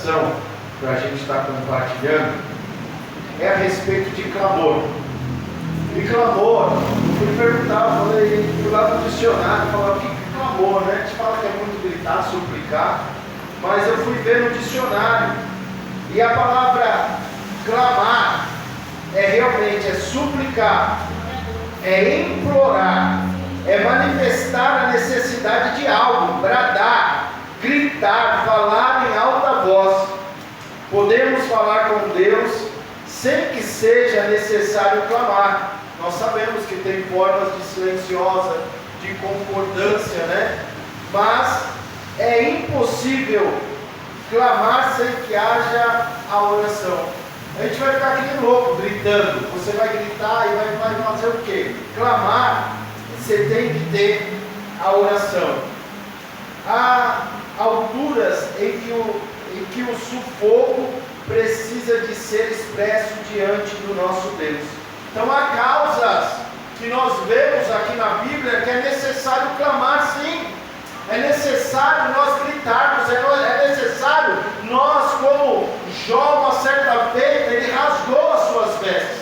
coração para a gente estar compartilhando é a respeito de clamor. E clamor, eu fui perguntar, fui lá no dicionário, falar o que é clamor, né? A gente fala que é muito gritar, suplicar, mas eu fui ver no dicionário, e a palavra clamar realmente suplicar, é implorar, é manifestar a necessidade de algo, bradar, gritar, falar em alta voz. Podemos falar com Deus sem que seja necessário clamar. Nós sabemos que tem formas de silenciosa, de concordância, né? Mas é impossível clamar sem que haja a oração. A gente vai ficar aqui louco gritando. Você vai gritar e vai fazer o quê? Clamar, você tem que ter a oração. Há alturas em que o sufoco precisa de ser expresso diante do nosso Deus. Então há causas que nós vemos aqui na Bíblia que é necessário clamar, sim. É necessário nós gritarmos, é necessário nós, como Jó, uma certa feita, ele rasgou as suas vestes.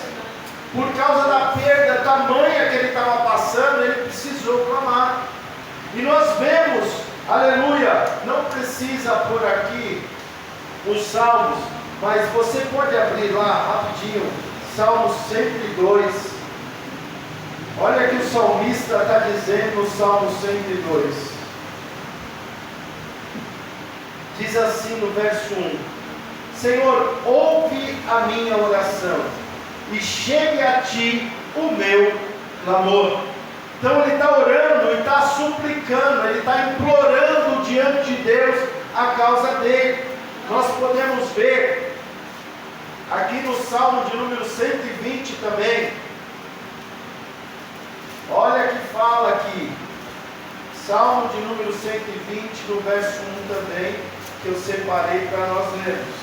Por causa da perda tamanha que ele estava passando, ele precisou clamar. E nós vemos, aleluia, não precisa por aqui os Salmos, mas você pode abrir lá rapidinho, Salmo 102. Olha que o salmista está dizendo no Salmo 102. Diz assim no verso 1: Senhor, ouve a minha oração e chegue a ti o meu clamor. Então ele está orando, ele está suplicando, ele está implorando diante de Deus a causa dele. Nós podemos ver aqui no Salmo de número 120 também. Olha que fala aqui, Salmo de número 120, no verso 1 também, que eu separei para nós lermos.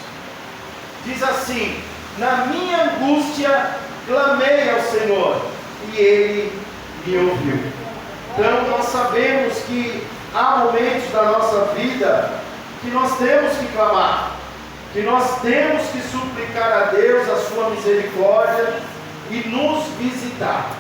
Diz assim: na minha angústia clamei ao Senhor, e Ele me ouviu. Então nós sabemos que há momentos da nossa vida que nós temos que clamar, que nós temos que suplicar a Deus a sua misericórdia e nos visitar.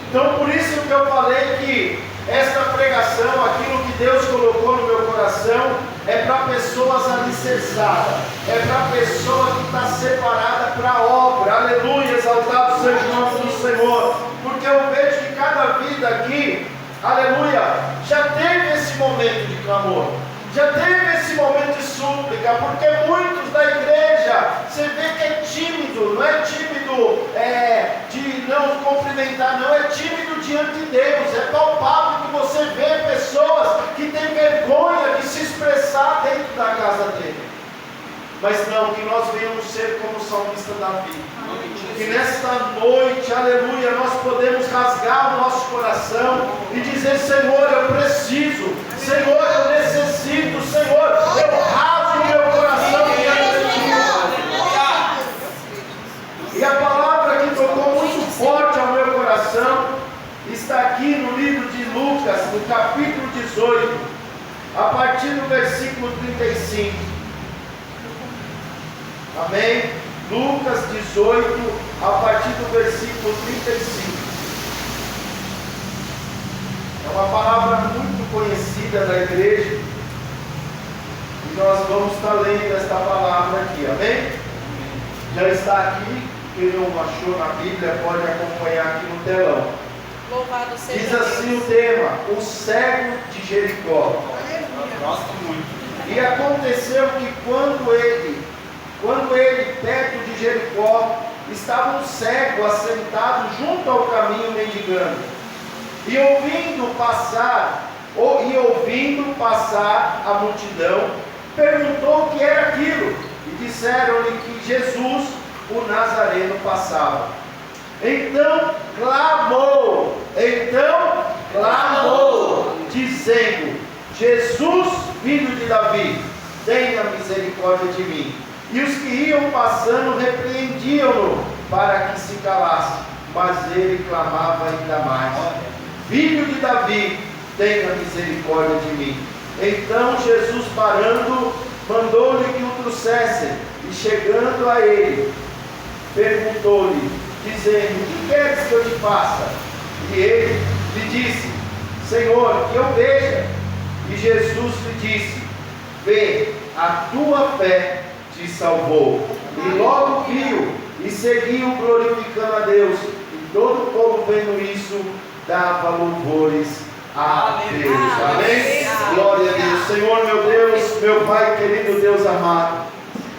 Então por isso que eu falei que esta pregação, aquilo que Deus colocou no meu coração, é para pessoas alicerçadas, é para pessoa que está separada para a obra. Aleluia, exaltado seja o nome do Senhor, porque eu vejo que cada vida aqui, aleluia, já teve esse momento de clamor, já teve esse momento de súplica, porque muitos da igreja, você vê que é tímido, não é tímido de não cumprimentar, não, é tímido diante de Deus. É palpável que você vê pessoas que têm vergonha de se expressar dentro da casa dele. Mas não, que nós venhamos ser como o salmista Davi, que nesta noite, aleluia, nós podemos rasgar o nosso coração e dizer: Senhor, eu preciso, Senhor, eu necessito, Senhor, eu rasgo o meu coração diante de Ti. E a palavra que tocou muito forte ao meu coração está aqui no livro de Lucas, no capítulo 18, a partir do versículo 35. Amém? Lucas 18, a partir do versículo 35. É uma palavra muito conhecida da igreja, e nós vamos estar lendo esta palavra aqui, amém? Já está aqui, quem não achou na Bíblia pode acompanhar aqui no telão. Louvado seja Diz assim o tema: o cego de Jericó. Gosto muito. E aconteceu que quando ele, perto de Jericó, estava um cego assentado junto ao caminho mendigando. E ouvindo passar a multidão, perguntou o que era aquilo. E disseram-lhe que Jesus, o Nazareno, passava. Então clamou, dizendo: Jesus, filho de Davi, tenha misericórdia de mim. E os que iam passando repreendiam-no para que se calasse, mas ele clamava ainda mais: Filho de Davi, tenha misericórdia de mim. Então Jesus, parando, mandou-lhe que o trouxessem. E chegando a ele, perguntou-lhe, dizendo: que queres que eu te faça? E ele lhe disse: Senhor, que eu veja. E Jesus lhe disse: vê, a tua fé te salvou. E logo viu e seguiu glorificando a Deus. E todo o povo vendo isso, dava louvores a Deus. Amém? Glória a Deus. Senhor, meu Deus, meu Pai querido, Deus amado,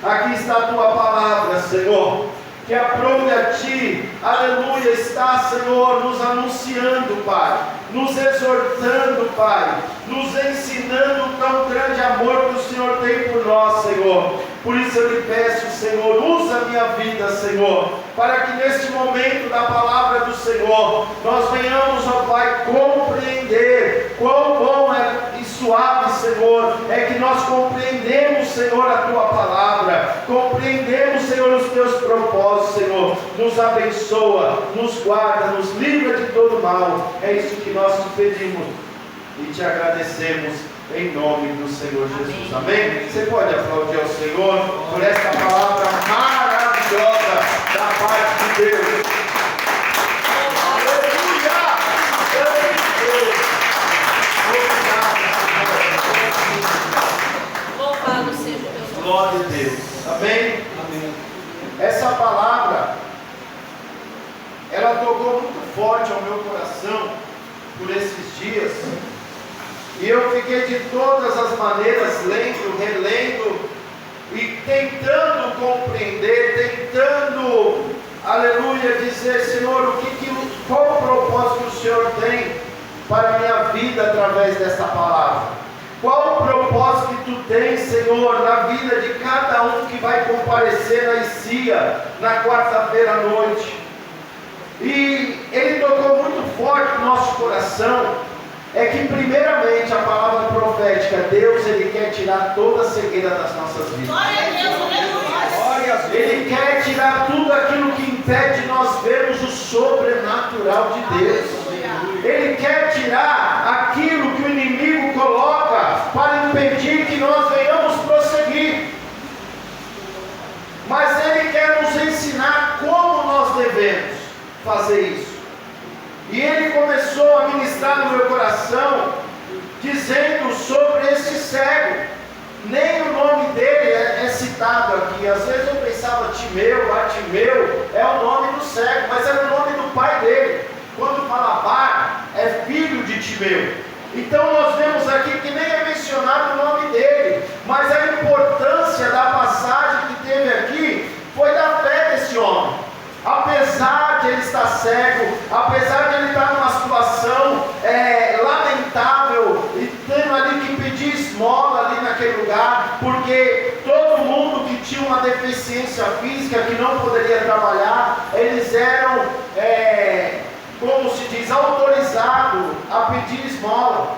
aqui está a tua palavra, Senhor, que aprove a Ti, aleluia, está, Senhor, nos anunciando, Pai, nos exortando, Pai, nos ensinando o tão grande amor que o Senhor tem por nós, Senhor. Por isso eu lhe peço, Senhor, usa a minha vida, Senhor, para que neste momento da palavra do Senhor, nós venhamos, ó Pai, compreender quão bom e suave, Senhor, é que nós compreendemos, Senhor, a Tua palavra, compreendemos, Senhor, os Teus propósitos, Senhor. Nos abençoa, nos guarda, nos livra de todo mal. É isso que nós te pedimos e te agradecemos em nome do Senhor Jesus. Amém? Você pode aplaudir ao Senhor por esta palavra maravilhosa da parte de Deus. Aleluia! Louvado seja o teu nome. Glória a Deus. Amém? Amém. Essa palavra, ela tocou muito forte ao meu coração por esses dias. E eu fiquei de todas as maneiras lendo, relendo e tentando compreender, tentando, aleluia, dizer: Senhor, qual o propósito que o Senhor tem para a minha vida através desta palavra? Qual o propósito que Tu tens, Senhor, na vida de cada um que vai comparecer na ICIA na quarta-feira à noite? E ele tocou muito forte no nosso coração. É que primeiramente a palavra profética, Deus, Ele quer tirar toda a cegueira das nossas vidas. Glória a Deus, Ele quer tirar tudo aquilo que impede nós vermos o sobrenatural de Deus. Ele quer tirar aquilo que o inimigo coloca para impedir que nós venhamos prosseguir. Mas Ele quer nos ensinar como nós devemos fazer isso. E ele começou a ministrar no meu coração, dizendo sobre esse cego. Nem o nome dele é citado aqui. Às vezes eu pensava Timeu, Bartimeu, é o nome do cego, mas era o nome do pai dele. Quando fala Bar, é filho de Timeu. Então nós vemos aqui que nem é mencionado o nome dele, mas a importância da passagem que teve aqui foi da fé desse homem. Apesar de ele estar cego, apesar de ele estar numa situação lamentável e tendo ali que pedir esmola ali naquele lugar, porque todo mundo que tinha uma deficiência física, que não poderia trabalhar, eles eram, como se diz, autorizados a pedir esmola.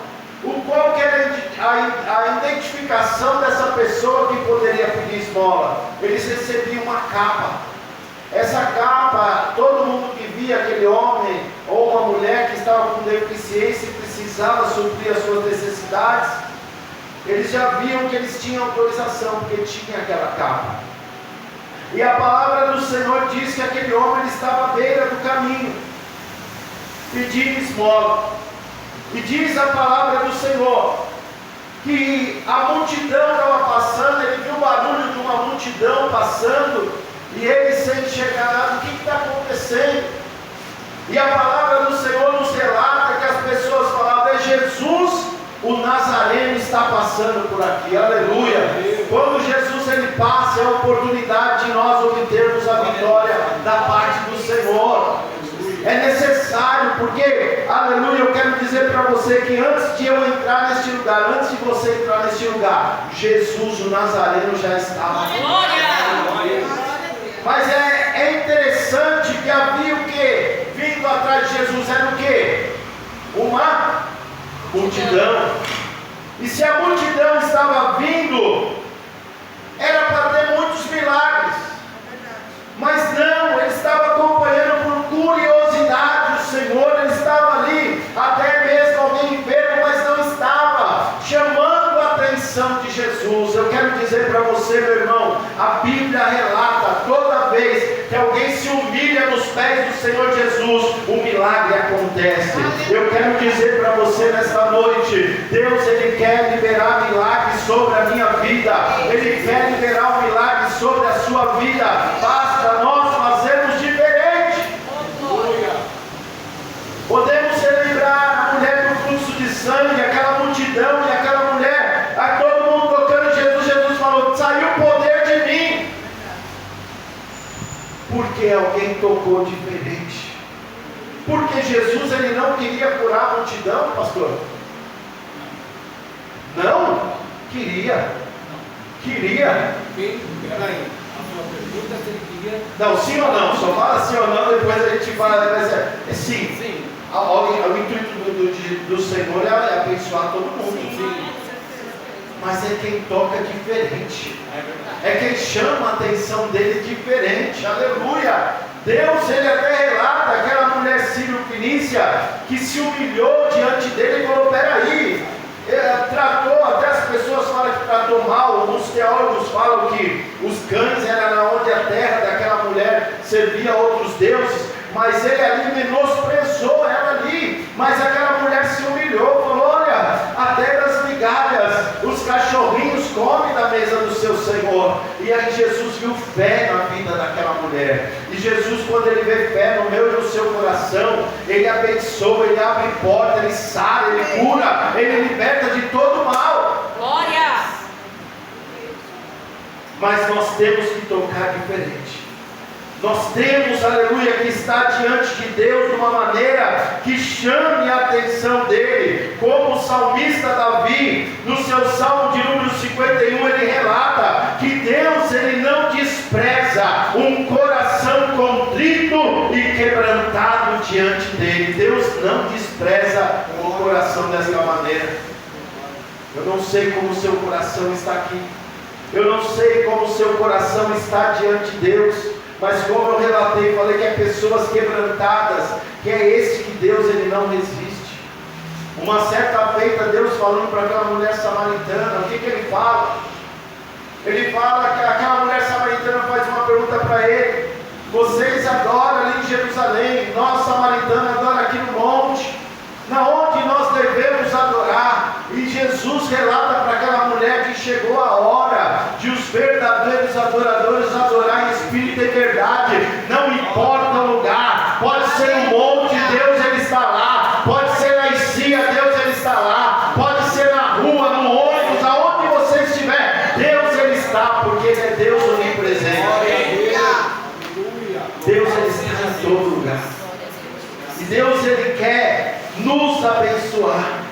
Qual que era a identificação dessa pessoa que poderia pedir esmola? Eles recebiam uma capa. Essa capa, todo mundo que via aquele homem ou uma mulher que estava com deficiência e precisava suprir as suas necessidades, eles já viam que eles tinham autorização, porque tinha aquela capa. E a palavra do Senhor diz que aquele homem ele estava à beira do caminho, pedindo esmola. E diz a palavra do Senhor que a multidão estava passando, ele viu o barulho de uma multidão passando, e ele sente chegar, o que está acontecendo? E a palavra do Senhor nos relata que as pessoas falavam: é Jesus, o Nazareno está passando por aqui, aleluia. Quando Jesus ele passa, é a oportunidade de nós obtermos a vitória da parte do Senhor. É necessário, porque, aleluia, eu quero dizer para você que antes de eu entrar neste lugar, antes de você entrar neste lugar, Jesus, o Nazareno, já estava. glória. Mas é interessante que havia o que? Vindo atrás de Jesus era o que? Uma multidão. E se a multidão estava vindo, era para ter muitos milagres. Mas não, ele estava acompanhando por curiosidade o Senhor, ele estava ali, até mesmo alguém enfermo, mas não estava chamando a atenção de Jesus. Eu quero dizer para você, meu irmão, A Bíblia relata toda vez que alguém se humilha nos pés do Senhor Jesus, o milagre acontece. Eu quero dizer para você nesta noite, Deus ele quer liberar milagres sobre a minha vida, Ele quer liberar um milagre sobre a sua vida, basta nós fazermos diferente. Podemos celebrar a mulher do fluxo de sangue, aquela multidão e aquela mulher, a todo mundo tocando Jesus. Jesus falou: saiu o poder de mim, porque alguém tocou diferente. Porque Jesus ele não queria curar a multidão, pastor? Não, queria. Peraí, a sua pergunta se ele queria. Não, sim ou não? Só fala sim ou não, depois a gente fala. É sim. Sim. O intuito do Senhor é abençoar todo mundo. Sim. Mas é quem toca diferente. É verdade. É quem chama a atenção dele diferente. Aleluia. Deus, ele até relata aquela mulher sírio-fenícia que se humilhou diante dele e falou: peraí, tratou, até as pessoas falam que tratou mal, alguns teólogos falam que os cães eram onde a terra daquela mulher servia a outros deuses, mas ele ali menosprezou ela ali, mas aquela mulher se humilhou, falou: olha, até das migalhas os cachorrinhos comem da mesa do seu Senhor. E aí Jesus viu fé na vida daquela mulher, e Jesus, quando ele vê fé no meu e no seu coração, ele abençoa, ele abre porta, ele sara, ele cura, ele liberta de todo mal. Glória! Mas nós temos que tocar diferente. Nós temos, aleluia, que estar diante de Deus de uma maneira que chame a atenção dele. Como o salmista Davi, no seu salmo de número 51, ele relata que Deus ele não despreza um coração contrito e quebrantado diante dele. Deus não despreza um coração dessa maneira. Eu não sei como o seu coração está aqui, eu não sei como o seu coração está diante de Deus, mas como eu relatei, falei que é pessoas quebrantadas, que é esse que Deus ele não resiste. Uma certa feita, Deus falando para aquela mulher samaritana, o que ele fala? Ele fala que aquela mulher samaritana faz uma pergunta para ele: vocês adoram ali em Jerusalém, nós samaritanos adoramos aqui no monte, na onde nós devemos adorar? E Jesus relata para aquela mulher que chegou a hora de os verdadeiros adoradores adorar em espírito e verdade. Não importa o lugar, pode ser no monte, Deus ele está lá, pode ser na encia, Deus ele está lá, pode ser na rua, no ônibus, aonde você estiver, Deus ele está, porque ele é Deus onipresente. Deus ele está em todo lugar, e Deus ele quer nos abençoar.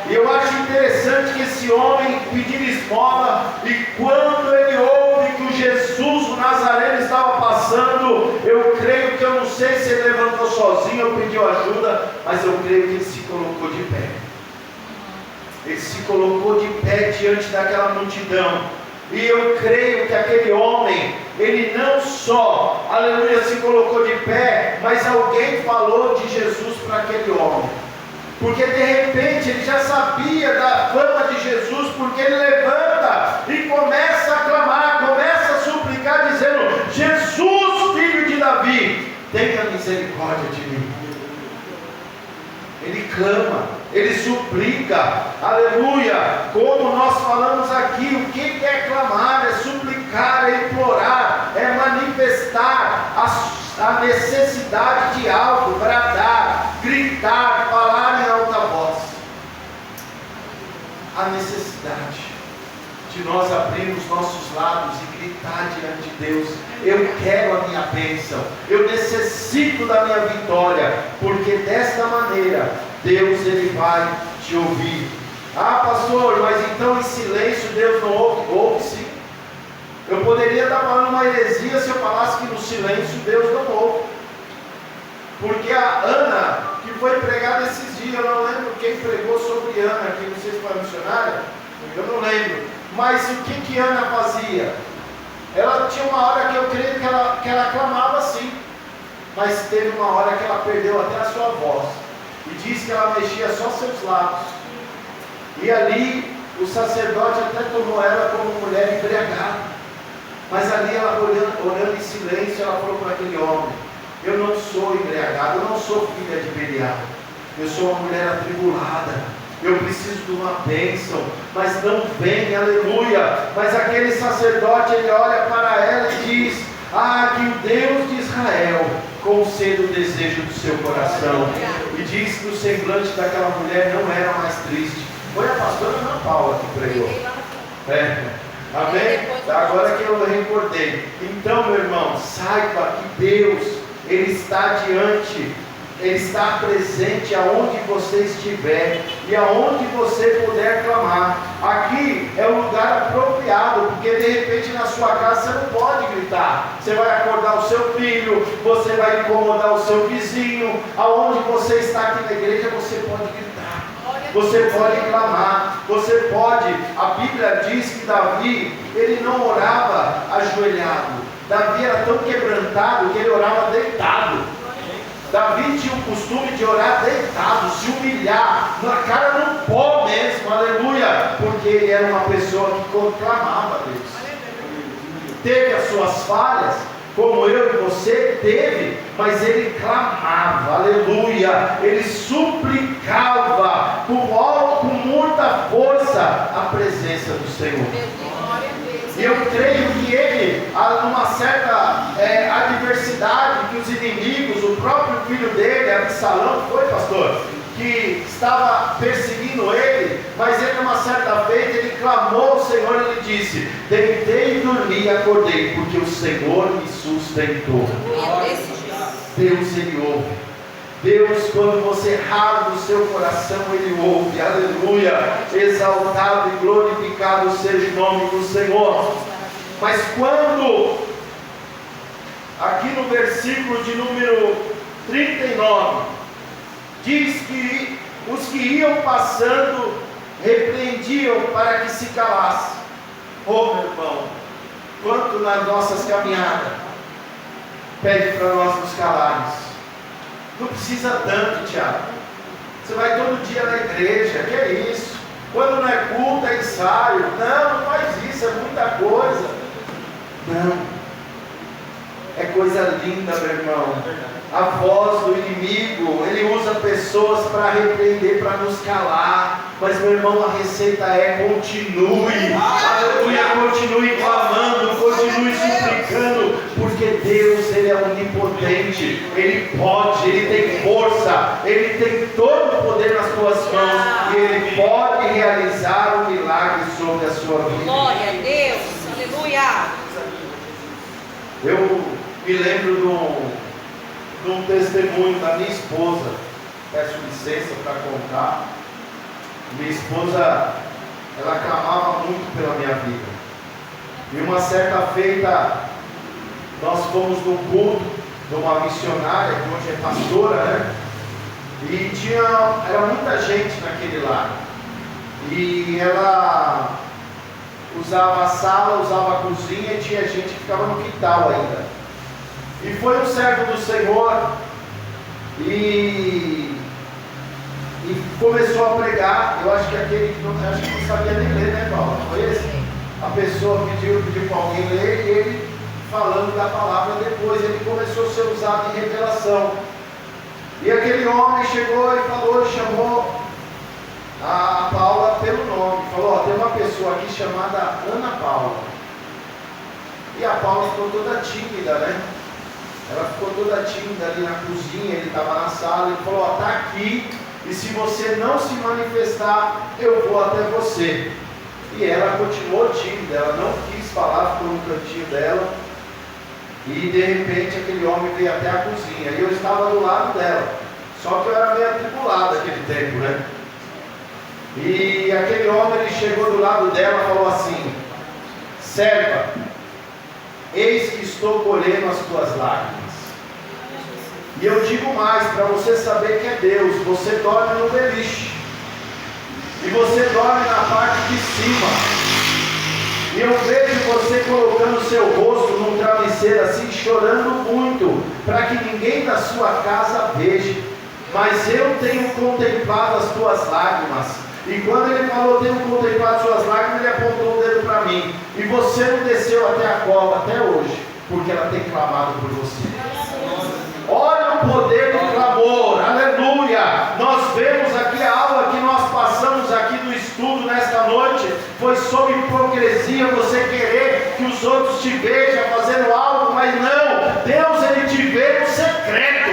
E eu acho interessante que esse homem pediu esmola, e quando ele ouve que o Jesus, o Nazareno, estava passando, eu creio que, eu não sei se ele levantou sozinho ou pediu ajuda, mas eu creio que ele se colocou de pé. Ele se colocou de pé diante daquela multidão. E eu creio que aquele homem, ele não só, aleluia, se colocou de pé, mas alguém falou de Jesus para aquele homem. Porque de repente ele já sabia da fama de Jesus, porque ele levanta e começa a clamar, começa a suplicar, dizendo: Jesus, filho de Davi, tenha misericórdia de mim. Ele clama, ele suplica, aleluia. Como nós falamos aqui, o que é clamar? É suplicar, é implorar, é manifestar a necessidade de algo, bradar, gritar, falar em alta voz. A necessidade de nós abrirmos nossos lábios e gritar diante de Deus: eu quero a minha bênção, eu necessito da minha vitória, porque desta maneira Deus ele vai te ouvir. Ah, pastor, mas então em silêncio Deus não ouve? Ouve sim. Eu poderia estar falando uma heresia se eu falasse que no silêncio Deus não ouve. Porque a Ana, que foi pregada esses dias, eu não lembro quem pregou sobre Ana aqui, não sei se foi a missionária, eu não lembro. Mas o que Ana fazia? Ela tinha uma hora que eu creio que ela clamava assim, mas teve uma hora que ela perdeu até a sua voz, e diz que ela mexia só seus lábios, e ali o sacerdote até tomou ela como mulher embriagada. Mas ali ela orando em silêncio, ela falou para aquele homem: eu não sou embriagada, eu não sou filha de Belial, eu sou uma mulher atribulada, eu preciso de uma bênção, mas não vem, aleluia. Mas aquele sacerdote, ele olha para ela e diz: ah, que o Deus de Israel conceda o desejo do seu coração. E diz que o semblante daquela mulher não era mais triste. Foi a pastora Ana Paula que pregou. Amém? Agora que eu recordei. Então, meu irmão, saiba que Deus, Ele está diante, Ele está presente aonde você estiver e aonde você puder clamar. Aqui é o lugar apropriado, porque de repente na sua casa você não pode gritar. Você vai acordar o seu filho, você vai incomodar o seu vizinho. Aonde você está aqui na igreja, você pode gritar. Você pode clamar, você pode. A Bíblia diz que Davi, ele não orava ajoelhado. Davi era tão quebrantado que ele orava deitado. Davi tinha o costume de orar deitado, se humilhar, na cara no pó mesmo, aleluia, porque ele era uma pessoa que clamava a Deus. Teve as suas falhas, como eu e você teve, mas ele clamava, aleluia, ele suplicava com muita força a presença do Senhor. E eu creio que ele, numa certa adversidade, que os inimigos, o próprio filho dele, Absalão, foi, pastor, que estava perseguindo ele, mas ele, numa certa vez, ele clamou ao Senhor e ele disse: deitei e dormi e acordei, porque o Senhor me sustentou. Deus, Ele ouve. Deus, quando você rasga o seu coração, Ele ouve, aleluia, exaltado e glorificado seja o nome do Senhor. Mas quando, aqui no versículo de número 39, diz que os que iam passando repreendiam para que se calasse. Oh, meu irmão, quanto nas nossas caminhadas pede para nós nos calarmos. Não precisa tanto, Tiago. Você vai todo dia na igreja, que é isso? Quando não é culto, é ensaio. Não faz isso, é muita coisa. Não. É coisa linda, meu irmão. A voz do inimigo, ele usa pessoas para repreender, para nos calar. Mas, meu irmão, a receita é: continue, aleluia, continue clamando, continue suplicando, porque Deus, Ele é onipotente, Ele pode, Ele tem força, Ele tem todo o poder nas suas mãos, e Ele pode realizar um milagre sobre a sua vida. Glória a Deus, aleluia. Eu me lembro de um testemunho da minha esposa, peço licença para contar. Minha esposa, ela clamava muito pela minha vida, e uma certa feita, nós fomos no culto de uma missionária, que hoje é pastora, né? E era muita gente naquele lar, e ela usava a sala, usava a cozinha, e tinha gente que ficava no quintal ainda. E foi um servo do Senhor e começou a pregar. Eu acho que aquele que não sabia nem ler, né, Paulo? Foi esse? A pessoa pediu para alguém ler, e ele falando da palavra. Depois ele começou a ser usado em revelação. E aquele homem chegou e falou, chamou a Paula pelo nome, falou: ó, tem uma pessoa aqui chamada Ana Paula. E a Paula ficou toda tímida, né? Ela ficou toda tímida ali na cozinha. Ele estava na sala, ele falou: ó, está aqui, e se você não se manifestar, eu vou até você. E ela continuou tímida, ela não quis falar, ficou no cantinho dela. E de repente aquele homem veio até a cozinha, e eu estava do lado dela, só que eu era meio atribulado naquele tempo, né? E aquele homem, ele chegou do lado dela e falou assim: serva, eis que estou colhendo as tuas lágrimas. E eu digo mais, para você saber que é Deus: você dorme no beliche, e você dorme na parte de cima. E eu vejo você colocando o seu rosto num travesseiro assim, chorando muito, para que ninguém da sua casa veja. Mas eu tenho contemplado as tuas lágrimas. E quando ele falou, tenho contemplado suas lágrimas, ele apontou o dedo para mim. E você não desceu até a cova até hoje, porque ela tem clamado por você. Olha o poder do clamor, aleluia. Nós vemos aqui a aula que nós passamos aqui no estudo nesta noite, foi sobre hipocrisia, você querer que os outros te vejam fazendo algo, mas não, Deus ele te vê no secreto.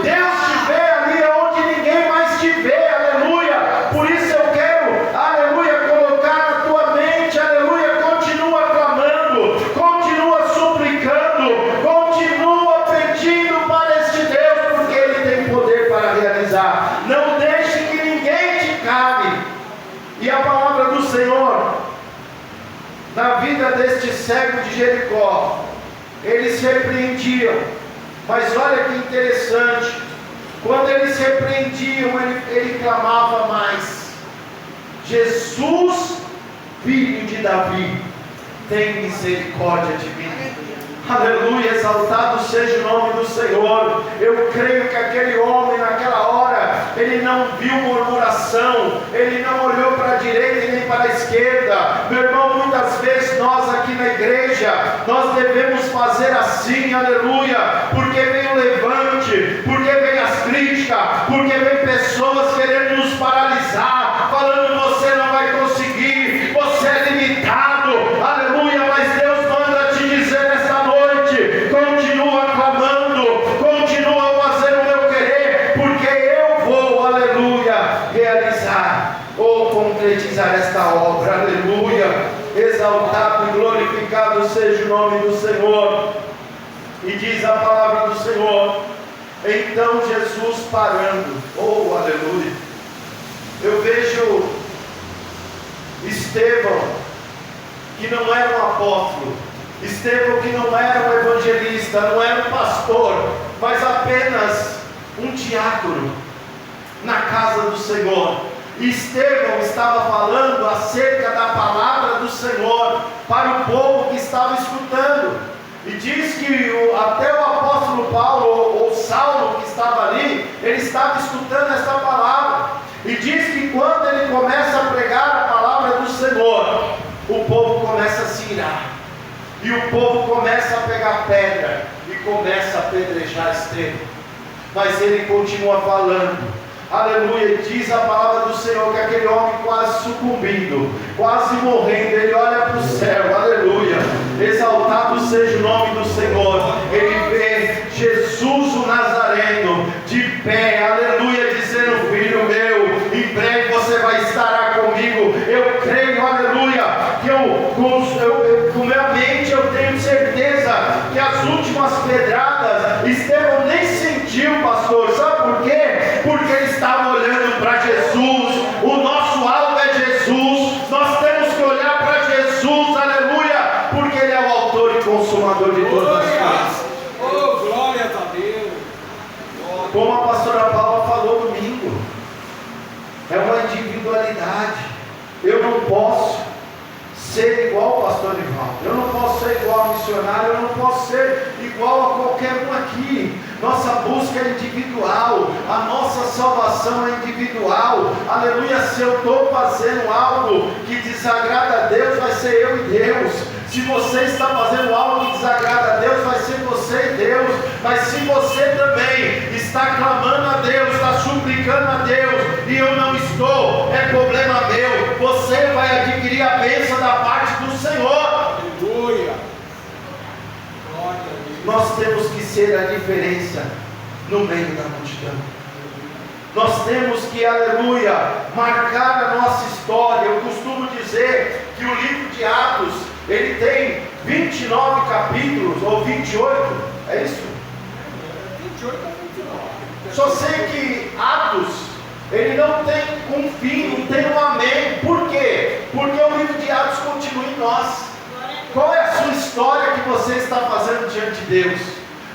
Deus te vê ali onde ninguém mais te vê, aleluia. Por isso eu quero, aleluia, colocar na tua mente, aleluia, continua clamando, continua suplicando, continua pedindo para este Deus, porque Ele tem poder para realizar. Não deixe que ninguém te cale. E a palavra do Senhor, na vida deste cego de Jericó, eles repreendiam, mas olha que interessante, quando eles repreendiam, ele clamava mais: Jesus, filho de Davi, tem misericórdia de mim. Aleluia, exaltado seja o nome do Senhor. Eu creio que aquele homem naquela hora, ele não viu murmuração, ele não olhou para a direita e nem para a esquerda. Meu irmão, muitas vezes nós aqui na igreja, nós devemos fazer assim, aleluia, porque vem o levante, porque vem as críticas, porque vem pessoas querendo nos paralisar, falando você não vai conseguir, você é limitado, aleluia, mas Deus manda te dizer nesta noite: continua clamando, continua fazendo o meu querer, porque eu vou, aleluia, realizar ou concretizar esta obra, aleluia. Exaltado e glorificado seja o nome do Senhor. E diz a palavra do Senhor: então Jesus parando, oh aleluia, eu vejo Estevão, que não era um apóstolo, Estevão que não era um evangelista, não era um pastor, mas apenas um diácono na casa do Senhor. E Estevão estava falando acerca da palavra do Senhor para o povo que estava escutando. E diz que até o apóstolo Paulo, ou Saulo que estava ali, ele estava escutando esta palavra. E diz que quando ele começa a pregar a palavra do Senhor, o povo começa a se irar. E o povo começa a pegar pedra e começa a apedrejar Estevão. Mas ele continua falando. Aleluia, diz a palavra do Senhor que aquele homem quase sucumbindo, quase morrendo, ele olha para o céu, aleluia, exaltado seja o nome do Senhor, ele vê Jesus o Nazareno, de pé, aleluia, dizendo: filho meu, em breve você vai estar comigo. Eu creio, aleluia, que com minha mente eu tenho certeza que as últimas pedradas Estevão nem sentiu, pastor, sabe por quê? Porque ele estava olhando para Jesus. O nosso alvo é Jesus, nós temos que olhar para Jesus, aleluia, porque Ele é o autor e consumador de todas as coisas. Oh, glória a Deus. Como a pastora Paula falou domingo, é uma individualidade. Eu não posso ser igual ao pastor Ivaldo, eu não posso ser igual ao missionário, eu não posso ser igual a qualquer um aqui. Nossa busca é individual, a nossa salvação é individual, aleluia. Se eu estou fazendo algo que desagrada a Deus, vai ser eu e Deus. Se você está fazendo algo que desagrada a Deus, vai ser você e Deus. Mas se você também está clamando a Deus, está suplicando a Deus, e eu não estou, é problema meu. Você vai adquirir a bênção da parte do Senhor. Aleluia. Glória a Deus. Nós temos que ser a diferença no meio da multidão. Nós temos que, aleluia, marcar a nossa história. Eu costumo dizer que o livro de Atos, ele tem 29 capítulos, ou 28, é isso? 28 a 29. Só sei que Atos, ele não tem um fim, não tem um amém. Por quê? Porque o livro de Atos continua em nós. Qual é a sua história que você está fazendo diante de Deus?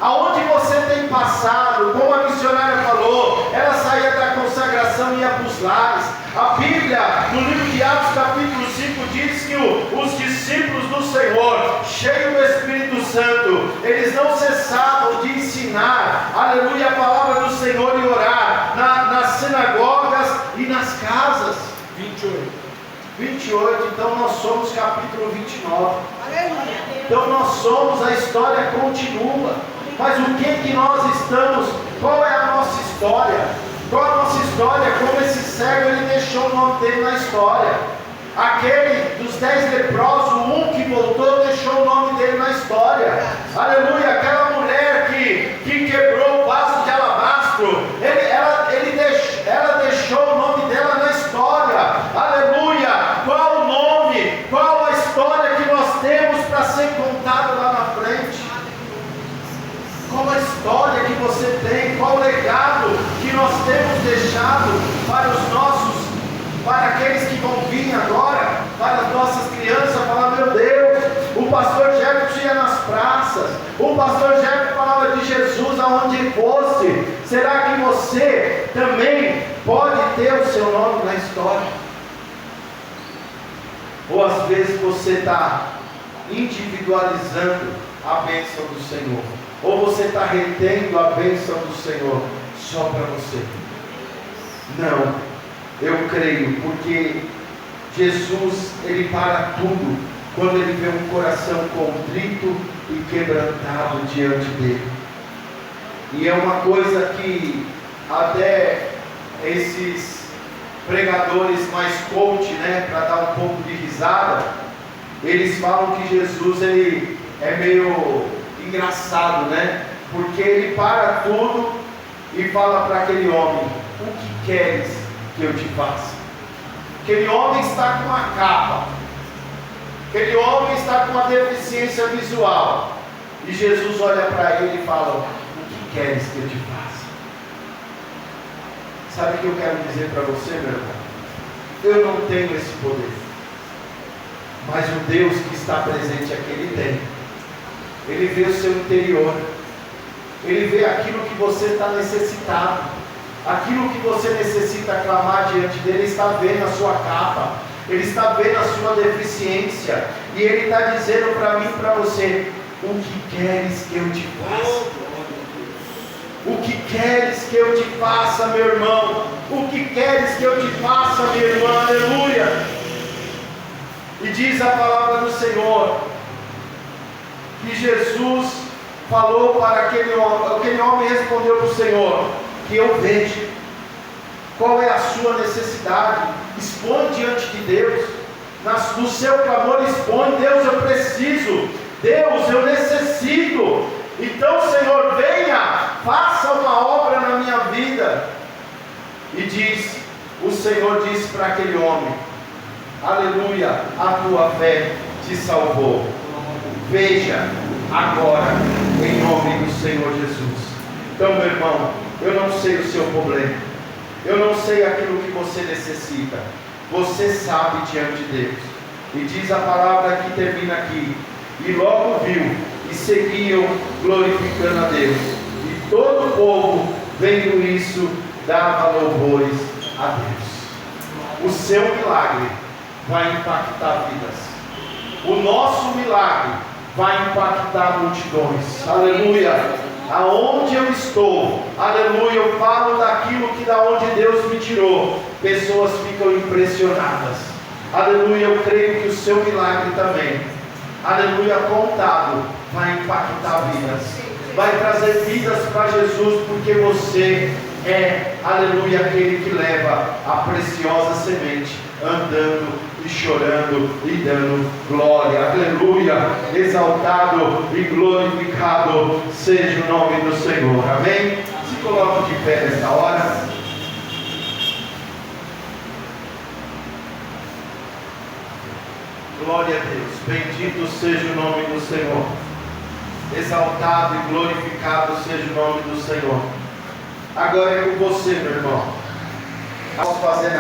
Aonde você tem passado? Como a missionária falou, ela saía da consagração e ia para os lares. A Bíblia, no livro de Atos capítulo 5, diz que os discípulos do Senhor, cheios do Espírito Santo, eles não cessavam de ensinar, aleluia, a palavra do Senhor e orar nas sinagogas e nas casas. 28, então nós somos capítulo 29. Aleluia. Então nós somos, a história continua. Mas o que nós estamos, qual é a nossa história? Qual a nossa história? Como esse cego, ele deixou o nome dele na história. Aquele dos 10 leprosos, um que voltou, deixou o nome dele na história. Aleluia. Aquela mulher que quebrou o vaso de alabastro, ela deixou o nome dela na história. Aleluia. Qual o nome? Qual a história que nós temos para ser contada lá na frente? Qual a história que você tem? Qual o legado que nós temos deixado para aqueles que vão vir agora, para as nossas crianças? Falar, meu Deus, o pastor Jefferson ia nas praças, o pastor Jefferson falava de Jesus aonde ele fosse. Será que você também pode ter o seu nome na história? Ou às vezes você está individualizando a bênção do Senhor, ou você está retendo a bênção do Senhor só para você? Não, eu creio, porque Jesus, ele para tudo quando ele vê um coração contrito e quebrantado diante dele. E é uma coisa que até esses pregadores mais coach, né, para dar um pouco de risada, eles falam que Jesus, ele é meio engraçado, né? Porque ele para tudo e fala para aquele homem: o que queres que eu te faça? Aquele homem está com uma capa, aquele homem está com uma deficiência visual, e Jesus olha para ele e fala: o que queres que eu te faça? Sabe o que eu quero dizer para você, meu irmão? Eu não tenho esse poder, mas o Deus que está presente aqui, ele tem. Ele vê o seu interior, ele vê aquilo que você está necessitado, aquilo que você necessita clamar diante dele. Ele está vendo a sua capa, ele está vendo a sua deficiência, e ele está dizendo para mim e para você: o que queres que eu te faça? O que queres que eu te faça, meu irmão? O que queres que eu te faça, minha irmã? Aleluia. E diz a palavra do Senhor que Jesus falou para aquele homem respondeu para o Senhor: que eu vejo. Qual é a sua necessidade? Expõe diante de Deus, no seu clamor expõe: Deus, eu preciso, Deus, eu necessito. Então, Senhor, venha, faça uma obra na minha vida. E o Senhor disse para aquele homem: aleluia, a tua fé te salvou. Veja agora, em nome do Senhor Jesus. Então, meu irmão, eu não sei o seu problema, eu não sei aquilo que você necessita, você sabe diante de Deus. E diz a palavra que termina aqui: e logo viu, e seguiam glorificando a Deus. E todo o povo, vendo isso, dava louvores a Deus. O seu milagre vai impactar vidas. O nosso milagre vai impactar multidões. Aleluia. Aonde eu estou, aleluia, eu falo daquilo que da onde Deus me tirou. Pessoas ficam impressionadas. Aleluia, eu creio que o seu milagre também, aleluia, contado, vai impactar vidas, vai trazer vidas para Jesus, porque você é, aleluia, aquele que leva a preciosa semente, andando e chorando e dando glória. Aleluia, exaltado e glorificado seja o nome do Senhor. Amém? Se coloque de pé nesta hora. Glória a Deus, bendito seja o nome do Senhor, exaltado e glorificado seja o nome do Senhor. Agora é com você, meu irmão. Vamos fazer